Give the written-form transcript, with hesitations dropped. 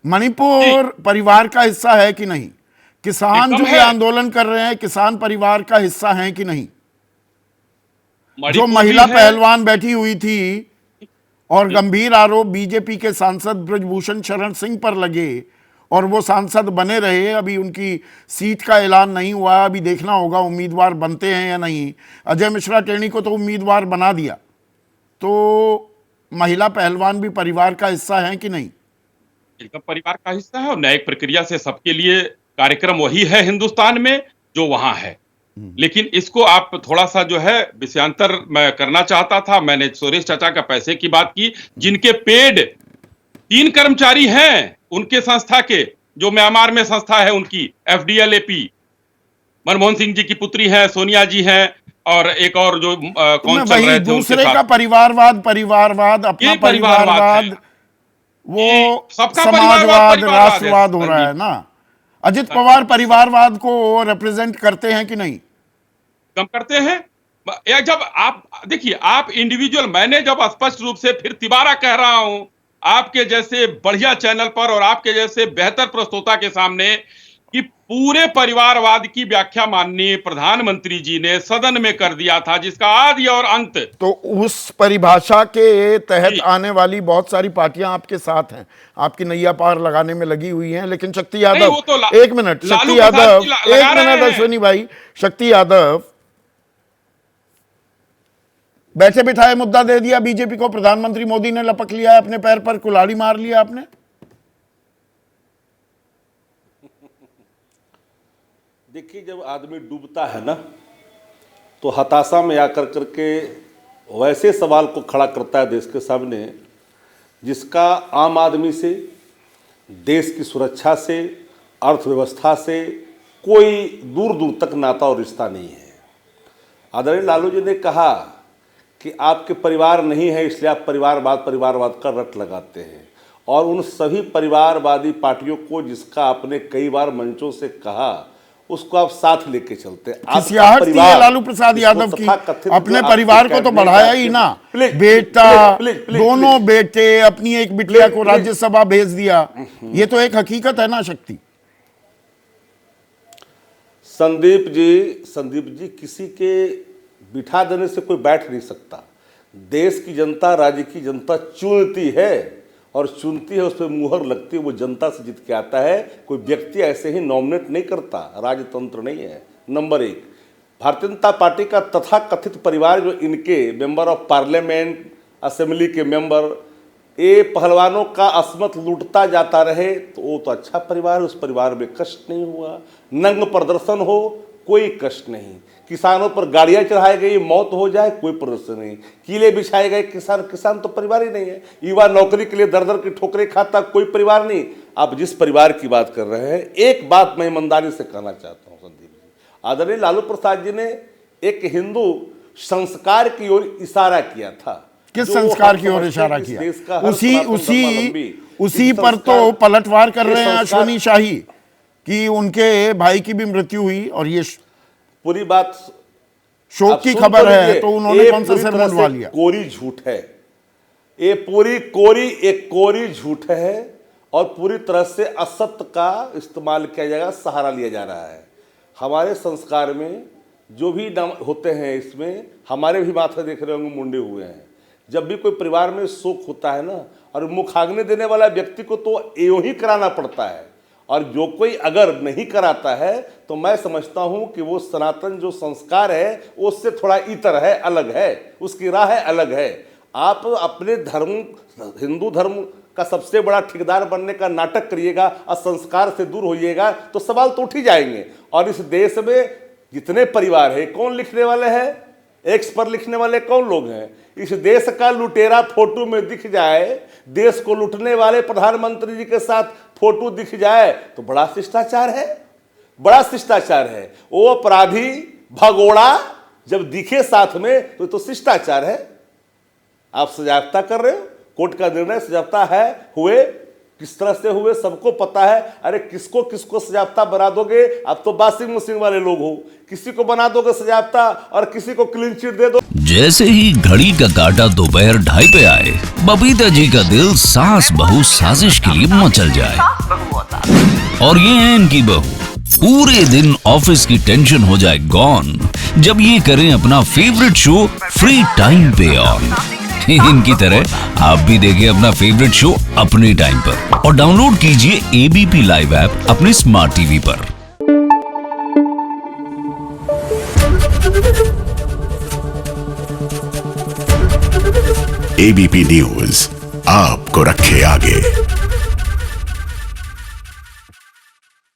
मणिपुर जी, परिवार का हिस्सा है कि नहीं? किसान एकदम जो ये है। आंदोलन कर रहे हैं, किसान परिवार का हिस्सा हैं कि नहीं? जो मणिपुर भी महिला है। पहलवान बैठी हुई थी और जी, गंभीर आरोप बीजेपी के सांसद ब्रजभूषण शरण सिंह पर लगे और वो सांसद बने रहे, अभी उनकी सीट का ऐलान नहीं हुआ, अभी देखना होगा उम्मीदवार बनते हैं या नहीं। अजय मिश्रा टेनी को तो उम्मीदवार बना दिया, तो महिला पहलवान भी परिवार का हिस्सा है कि नहीं? एकदम परिवार का हिस्सा है और न्यायिक प्रक्रिया से सबके लिए कार्यक्रम वही है हिंदुस्तान में जो वहां है। लेकिन इसको आप थोड़ा-सा जो है विषयांतर मैं करना चाहता था। मैंने सुरेश चाचा का पैसे की बात की, जिनके पेड 3 कर्मचारी हैं, उनके संस्था के, जो म्यांमार में संस्था है उनकी, एफडीएलएपी। मनमोहन सिंह जी की पुत्री हैं, सोनिया जी हैं और एक और जो तो मैं कौन चल वही रहे थे उनके दूसरे का साथ। परिवारवाद, परिवारवाद, अपना ये परिवारवाद है। परिवारवाद, वो ये सबका परिवारवाद समाजवाद, परिवारवाद है, राष्ट्रवाद हो रहा है संदीप। ना। अजित सब पवार सब परिवारवाद को रिप्रेजेंट करते हैं कि नहीं? कम करते हैं। या जब आप देखिए, आप इंडिविजुअल, मैंने जब स्पष्ट रूप से फिर तिबारा कह रहा हूं आपके जैसे बढ़िया चैनल पर और आपके जैसे बेहतर प्रस्तोता के सामने कि पूरे परिवारवाद की व्याख्या माननीय प्रधानमंत्री जी ने सदन में कर दिया था, जिसका आदि और अंत। तो उस परिभाषा के तहत जी, आने वाली बहुत सारी पार्टियां आपके साथ हैं, आपकी नैया पार लगाने में लगी हुई हैं, लेकिन शक्ति नहीं यादव, वो तो एक मिनट, लालू शक्ति प्रसाद यादव, जी एक लगा मिनट रहे हैं। अश्विनी भाई, शक्ति यादव बैठे बिठाए मुद्दा दे दिया बीजेपी को, प्रधानमंत्री मोदी ने लपक लिया है अपने पैर पर, कुल्हाड़ी मार लिया आपने। देखिए, जब आदमी डूबता है ना, तो हताशा में आकर करके वैसे सवाल को खड़ा करता है देश के सामने, जिसका आम आदमी से, देश की सुरक्षा से, अर्थव्यवस्था से कोई दूर दूर तक नाता और रिश्ता नहीं है। आदरणीय लालू जी ने कहा कि आपके परिवार नहीं है, इसलिए आप परिवारवाद का रट लगाते हैं, और उन सभी परिवारवादी पार्टियों को, जिसका आपने कई बार मंचों से कहा, उसको आप साथ लेके चलते हैं। आपका खिसियाहट थी है परिवार, लालू प्रसाद इसको यादव की, तथाकथित अपने जो परिवार आपके को तो कैबिनेट, बढ़ाया ही आपके- ना। प्लीज, बेटा, प्लीज, प्लीज, दोनों प्लीज, बेटे, अपनी एक बिटिया को प्लीज, राज्यसभा भेज दिया, ये तो एक हकीकत है ना शक्ति। संदीप जी, किसी के बिठा देने से कोई बैठ नहीं सकता। देश की जनता, राज्य की जनता चुनती है, और चुनती है, उस पर मुहर लगती है, वो जनता से जीत के आता है। कोई व्यक्ति ऐसे ही नॉमिनेट नहीं करता, राजतंत्र नहीं है। नंबर एक, भारतीय जनता पार्टी का तथाकथित परिवार, जो इनके मेंबर ऑफ पार्लियामेंट, असेंबली के मेंबर, ये पहलवानों का अस्मत लूटता जाता रहे, तो वो तो अच्छा परिवार है, उस परिवार में कष्ट नहीं हुआ। नंग प्रदर्शन हो, कोई कष्ट नहीं। किसानों पर गाड़ियां चढ़ाई गई, मौत हो जाए, कोई प्रदर्शन नहीं। कीले बिछाए गए, किसान तो परिवार ही नहीं है। युवा नौकरी के लिए दर दर की ठोकरें खाता, कोई परिवार नहीं। आप जिस परिवार की बात कर रहे हैं, एक बात मैं ईमानदारी से कहना चाहता हूं संदीप जी, आदरणीय लालू प्रसाद जी ने एक हिंदू संस्कार की ओर इशारा किया था। किस जो संस्कार हम की ओर समझते इशारा हैं कि इस किया? देश का हर उसी सनातन उसी धर्मावलंबी उसी इस पर तो संस्कार- पलटवार कर ये रहे हैं संस्कार- अश्विनी शाही कि उनके भाई की भी मृत्यु हुई और ये पूरी बात शोक आप की सुन खबर तो है, लीजिए, तो उन्होंने ये कौन सा पूरी सिर तरह मुंडवा से लिया? कोरी झूठ है। ये कोरी झूठ है, और पूरी तरह से असत्य का इस्तेमाल किया जाएगा, सहारा लिया जा रहा है। हमारे संस्कार में जो भी नाम होते हैं, इसमें हमारे भी माथे देख रहे होंगे मुंडे हुए हैं। जब भी कोई परिवार में शोक होता है ना, और मुखाग्नि देने वाला व्यक्ति को तो यूं ही कराना पड़ता है, और जो कोई अगर नहीं कराता है, तो मैं समझता हूं कि वो सनातन जो संस्कार है, उससे थोड़ा इतर है, अलग है, उसकी राह है, अलग है। आप अपने धर्म, हिंदू धर्म का सबसे बड़ा ठेकेदार बनने का नाटक करिएगा और संस्कार से दूर होइएगा, तो सवाल तो उठ ही जाएंगे। और इस देश में जितने परिवार है, कौन लिखने वाले हैं? एक्स पर लिखने वाले कौन लोग हैं? इस देश का लुटेरा फोटो में दिख जाए, देश को लूटने वाले प्रधानमंत्री जी के साथ फोटो दिख जाए, तो बड़ा शिष्टाचार है, बड़ा शिष्टाचार है। वो अपराधी भगोड़ा जब दिखे साथ में, तो शिष्टाचार है। आप सजागता कर रहे हो, कोर्ट का निर्णय सजागता है हुए, किस तरह से हुए सबको पता है। अरे किसको किसको सजायाफ्ता बना दोगे, अब तो वॉशिंग मशीन वाले लोग हो, किसी को बना दोगे सजायाफ्ता और किसी को क्लीन चिट दे दो। जैसे ही घड़ी का काटा दोपहर 2:30 पे आए, बबीता जी का दिल सास बहू साजिश के लिए मचल जाए। और ये है इनकी बहू, पूरे दिन ऑफिस की टेंशन हो जाए गॉन जब ये करें अपना फेवरेट शो फ्री टाइम पे ऑन। इनकी तरह आप भी देखिए अपना फेवरेट शो अपने टाइम पर और डाउनलोड कीजिए एबीपी लाइव ऐप अपने स्मार्ट टीवी पर। एबीपी न्यूज आपको रखे आगे।